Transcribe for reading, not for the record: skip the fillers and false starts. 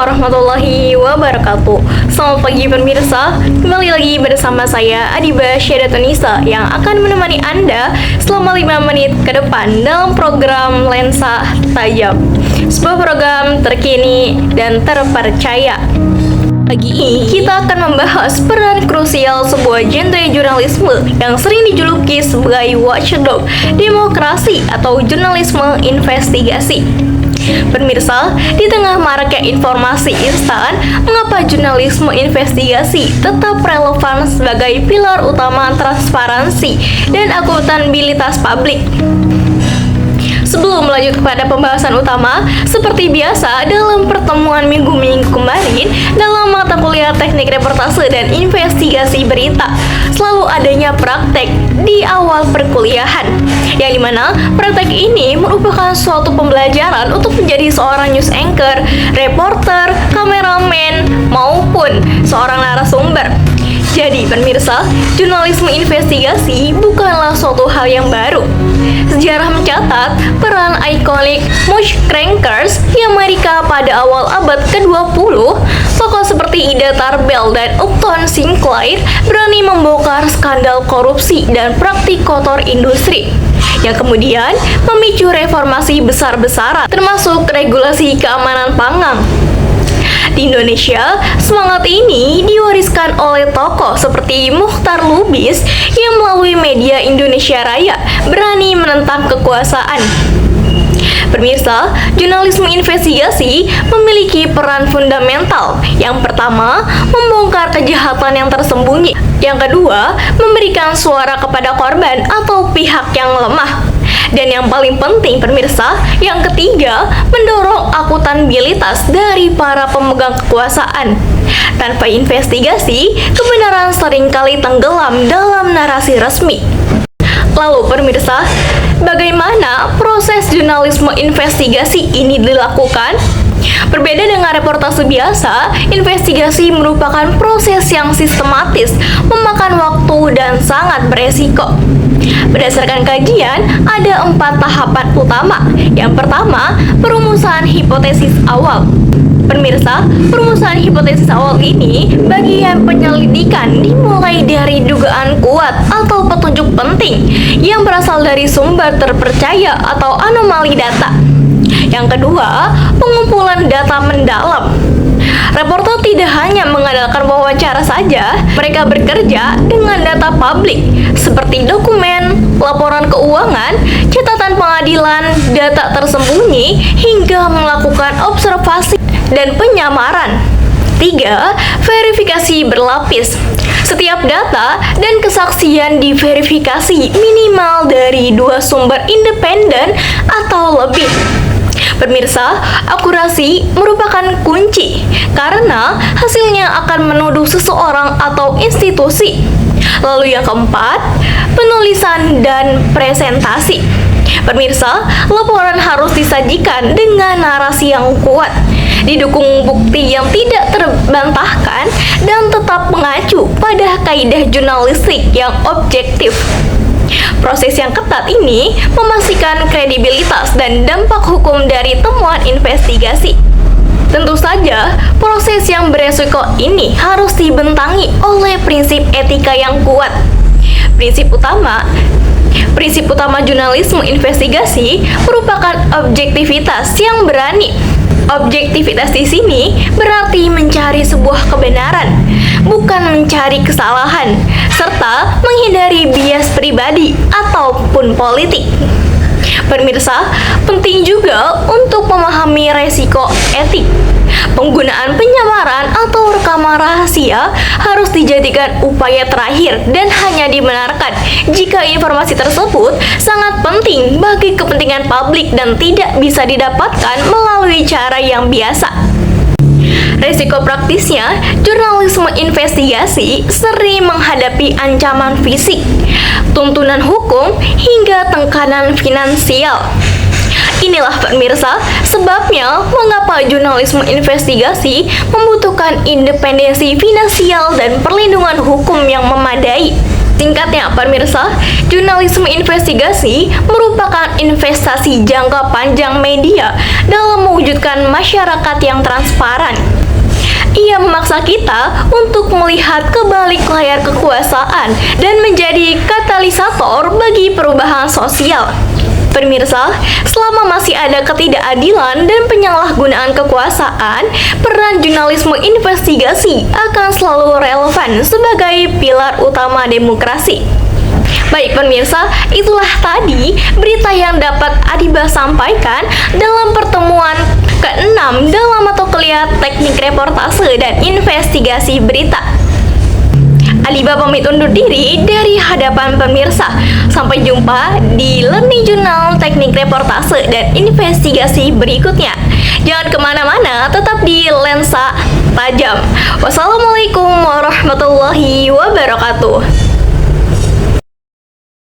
warahmatullahi wabarakatuh. Selamat pagi pemirsa, kembali lagi bersama saya Adiba Syaratunisa yang akan menemani Anda selama 5 menit ke depan dalam program Lensa Tajam, sebuah program terkini dan terpercaya. Pagi ini kita akan membahas peran krusial sebuah genre jurnalisme yang sering dijuluki sebagai watchdog demokrasi atau jurnalisme investigasi. Pemirsa, di tengah maraknya informasi instan, mengapa jurnalisme investigasi tetap relevan sebagai pilar utama transparansi dan akuntabilitas publik? Sebelum melanjut kepada pembahasan utama, seperti biasa dalam pertemuan minggu-minggu kemarin dalam mata kuliah teknik reportase dan investigasi berita, selalu adanya praktek di awal perkuliahan, yang dimana praktek ini merupakan suatu pembelajaran untuk menjadi seorang news anchor, reporter, kameramen, maupun seorang narasumber. Jadi pemirsa, jurnalisme investigasi bukanlah suatu hal yang baru. Sejarah mencatat peran ikonik muckrankers di Amerika pada awal abad ke-20. Tokoh seperti Ida Tarbell dan Upton Sinclair berani membongkar skandal korupsi dan praktik kotor industri yang kemudian memicu reformasi besar-besaran, termasuk regulasi keamanan pangan. Di Indonesia, semangat ini diwariskan oleh tokoh seperti Muchtar Lubis yang melalui media Indonesia Raya berani menentang kekuasaan. Pemirsa, jurnalisme investigasi memiliki peran fundamental. Yang pertama, membongkar kejahatan yang tersembunyi. Yang kedua, memberikan suara kepada korban atau pihak yang lemah. Dan yang paling penting pemirsa, yang ketiga, mendorong akuntabilitas dari para pemegang kekuasaan. Tanpa investigasi, kebenaran seringkali tenggelam dalam narasi resmi. Lalu pemirsa, bagaimana proses jurnalisme investigasi ini dilakukan? Berbeda dengan reportase biasa, investigasi merupakan proses yang sistematis, memakan waktu dan sangat beresiko. Berdasarkan kajian, ada 4 tahapan utama. Yang pertama, perumusan hipotesis awal. Pemirsa, perumusan hipotesis awal ini bagian penyelidikan dimulai dari dugaan kuat atau petunjuk penting yang berasal dari sumber terpercaya atau anomali data. Yang kedua, pengumpulan data mendalam. Reporter tidak hanya mengandalkan wawancara saja, mereka bekerja dengan data publik seperti dokumen, laporan keuangan, catatan pengadilan, data tersembunyi, hingga melakukan observasi dan penyamaran. 3. Verifikasi berlapis. Setiap data dan kesaksian diverifikasi minimal dari 2 sumber independen atau lebih. Pemirsa, akurasi merupakan kunci karena hasilnya akan menuduh seseorang atau institusi. Lalu yang keempat, penulisan dan presentasi. Pemirsa, laporan harus disajikan dengan narasi yang kuat, didukung bukti yang tidak terbantahkan, dan tetap mengacu pada kaidah jurnalistik yang objektif. Proses yang ketat ini memastikan kredibilitas dan dampak hukum dari temuan investigasi. Tentu saja, proses yang beresiko ini harus dibentangi oleh prinsip etika yang kuat. Prinsip utama jurnalisme investigasi merupakan objektivitas yang berani. Objektivitas di sini berarti mencari sebuah kebenaran, bukan mencari kesalahan, serta menghindari bias pribadi ataupun politik. Pemirsa, penting juga untuk memahami resiko etik. Penggunaan penyamaran atau rekaman rahasia harus dijadikan upaya terakhir dan hanya dibenarkan jika informasi tersebut sangat penting bagi kepentingan publik dan tidak bisa didapatkan melalui cara yang biasa. Resiko praktisnya, jurnalisme investigasi sering menghadapi ancaman fisik, tuntunan hukum, hingga tekanan finansial. Inilah pemirsa, sebabnya mengapa jurnalisme investigasi membutuhkan independensi finansial dan perlindungan hukum yang memadai. Singkatnya pemirsa, jurnalisme investigasi merupakan investasi jangka panjang media dalam mewujudkan masyarakat yang transparan, Ia memaksa kita untuk melihat ke balik layar kekuasaan dan menjadi katalisator bagi perubahan sosial. Pemirsa, selama masih ada ketidakadilan dan penyalahgunaan kekuasaan, peran jurnalisme investigasi akan selalu relevan sebagai pilar utama demokrasi. Baik pemirsa, itulah tadi berita yang dapat Adiba sampaikan dalam pertemuan ke-6 dalam mata kuliah teknik reportase dan investigasi berita. Adiba pamit undur diri dari hadapan pemirsa. Sampai jumpa di Learning Journal Teknik Reportase dan Investigasi berikutnya. Jangan kemana-mana, tetap di Lensa Tajam. Wassalamualaikum warahmatullahi wabarakatuh.